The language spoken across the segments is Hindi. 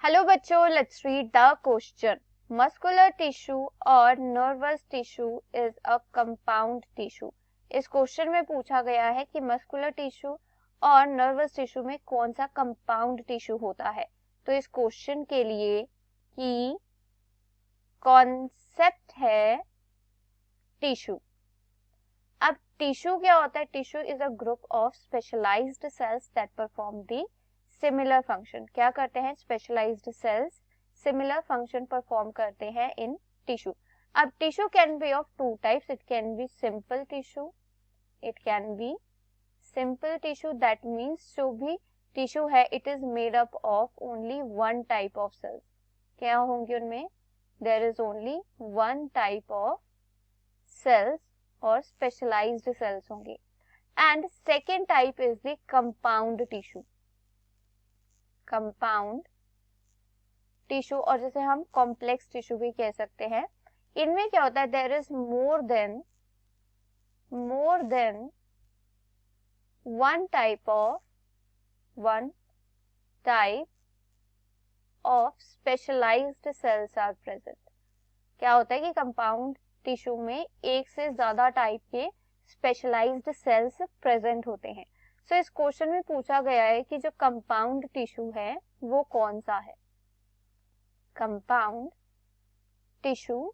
हेलो बच्चों, let's read the question. Muscular tissue और nervous tissue is a compound tissue. इस क्वेश्चन में पूछा गया है कि मस्कुलर टिश्यू और नर्वस टिश्यू में कौन सा कंपाउंड टिश्यू होता है। तो इस क्वेश्चन के लिए की कॉन्सेप्ट है टिश्यू। अब टिश्यू क्या होता है? Tissue is a group of specialized cells that perform the similar function. क्या करते हैं? Specialized cells similar function perform करते हैं इन टिश्यू। अब tissue can be of two types. It can be simple tissue, it can be simple tissue, that means जो भी टिश्यू है it is made up of only one type of cells. क्या होंगे उनमें? There is only one type of sales और स्पेशलाइज्ड सेल्स होंगे। And second type is the compound tissue. Compound tissue, और जैसे हम कॉम्प्लेक्स टिश्यू भी कह सकते हैं। इनमें क्या होता है? There is more than one type of specialized cells are present. क्या होता है कि कंपाउंड टिश्यू में एक से ज्यादा टाइप के स्पेशलाइज्ड सेल्स प्रेजेंट होते हैं। सो इस क्वेश्चन में पूछा गया है कि जो कंपाउंड टिश्यू है वो कौन सा है। कंपाउंड टिश्यू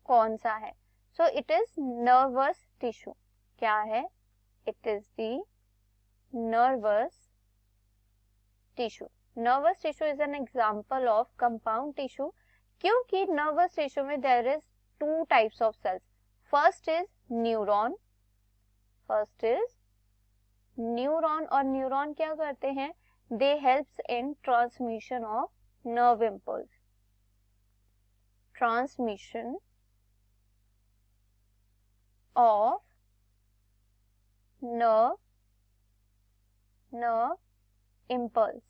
कौन सा है? So it is nervous tissue. क्या है? It is the nervous tissue. Nervous tissue is an example of compound tissue, क्योंकि नर्वस टिश्यू में there is two types of cells. First is neuron और न्यूरॉन क्या करते हैं? They helps in transmission of nerve impulse. Transmission of nerve impulse.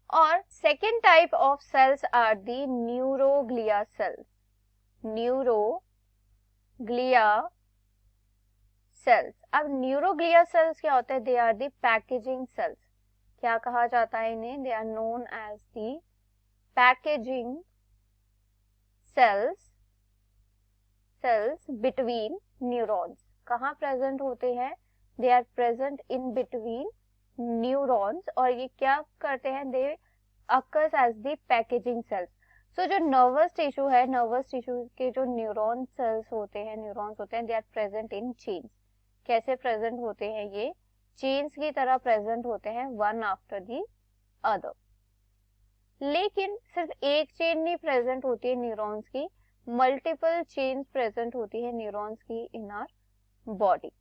और second type of cells are the neuroglia cells. Neuroglia cells. अब न्यूरोग्लिया सेल्स क्या होते हैं? They are the packaging cells. क्या कहा जाता है इन्हें? They are known as the packaging cells between neurons. कहाँ प्रेजेंट होते हैं? They are present in between neurons, और ये क्या करते हैं? They occurs as the packaging cells. So जो नर्वस टिश्यू है, नर्वस टिश्यू के जो न्यूरॉन्स होते हैं, they are present in chains. कैसे प्रेजेंट होते हैं? ये चेन्स की तरह प्रेजेंट होते हैं, वन आफ्टर द अदर। लेकिन सिर्फ एक चेन नहीं प्रेजेंट होती है न्यूरॉन्स की, मल्टीपल चेन्स प्रेजेंट होती है न्यूरॉन्स की इन आवर बॉडी।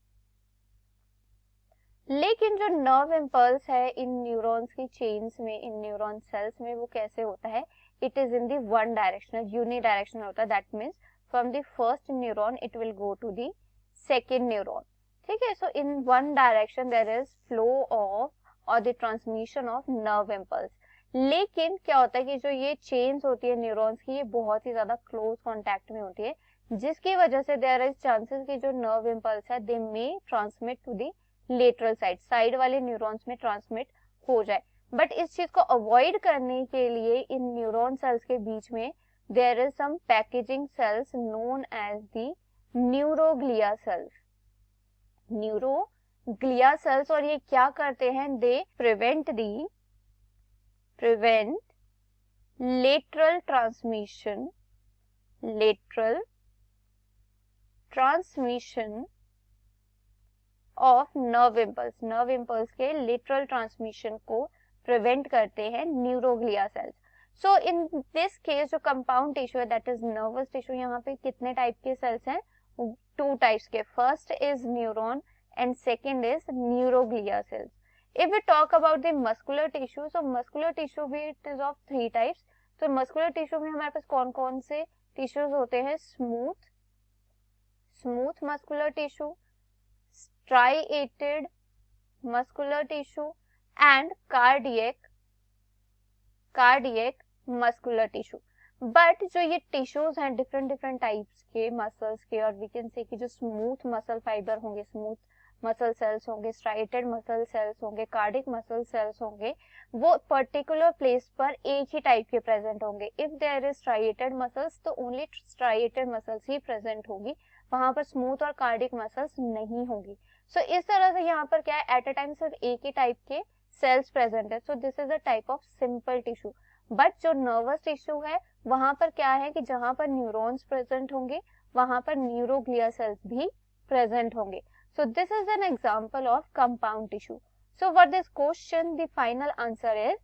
लेकिन जो नर्व इम्पल्स है इन न्यूरॉन्स की चेन्स में, इन न्यूरॉन सेल्स में, वो कैसे होता है? It is in the one directional, unidirectional होता है। That means from the first neuron it will go to the second neuron. ठीक है, so in one direction there is flow of और the transmission of nerve impulse. लेकिन क्या होता है कि जो ये चेन्स होती है न्यूरॉन्स की, ये बहुत ही ज्यादा क्लोज कॉन्टैक्ट में होती है, जिसकी वजह से देयर इज चांसेस कि जो नर्व इम्पल्स है they may transmit to the lateral side वाले न्यूरॉन्स में ट्रांसमिट हो जाए। बट इस चीज को अवॉइड करने के लिए इन न्यूरॉन सेल्स के बीच में there is some packaging cells known as the neuroglia cells. Neuroglia cells, और ये क्या करते हैं? They prevent lateral transmission of nerve impulse के लेटरल ट्रांसमिशन को प्रिवेंट करते हैं neuroglia cells. So in this case जो कंपाउंड टिश्यू है दैट इज नर्वस टिश्यू, यहाँ पे कितने टाइप के सेल्स हैं? टू टाइप्स के। First is neuron and second is neuroglia cells. If we talk about the muscular tissue, so muscular tissue भी it is of three types. तो मस्कुलर टिश्यू में हमारे पास कौन कौन से टिश्यूज होते हैं? Smooth muscular tissue, striated muscular tissue and cardiac muscular tissue. But जो ये टिश्यूज हैं डिफरेंट टाइप्स के मसल्स के, और वी कैन से कि जो स्मूथ मसल फाइबर होंगे, स्मूथ मसल सेल्स होंगे, स्ट्राइएटेड मसल सेल्स होंगे, कार्डिक मसल सेल्स होंगे, वो पर्टिकुलर प्लेस पर एक ही टाइप के प्रेजेंट होंगे. If there is striated muscles तो ओनली स्ट्राइएटेड मसल्स ही प्रेजेंट होगी, वहां पर स्मूथ और कार्डिक मसल्स नहीं होगी. सो इस तरह से यहाँ पर क्या है, एट अ टाइम सिर्फ एक ही टाइप के सेल्स प्रेजेंट है. So this is a type of simple tissue. But जो नर्वस टिश्यू है वहां पर क्या है कि जहां पर न्यूरॉन्स प्रेजेंट होंगे वहां पर न्यूरोग्लिया सेल्स भी प्रेजेंट होंगे. So this is an example of compound tissue. So for this question, the final answer is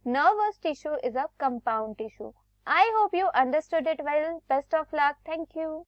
nervous tissue is a compound tissue. I hope you understood it well. Best of luck. Thank you.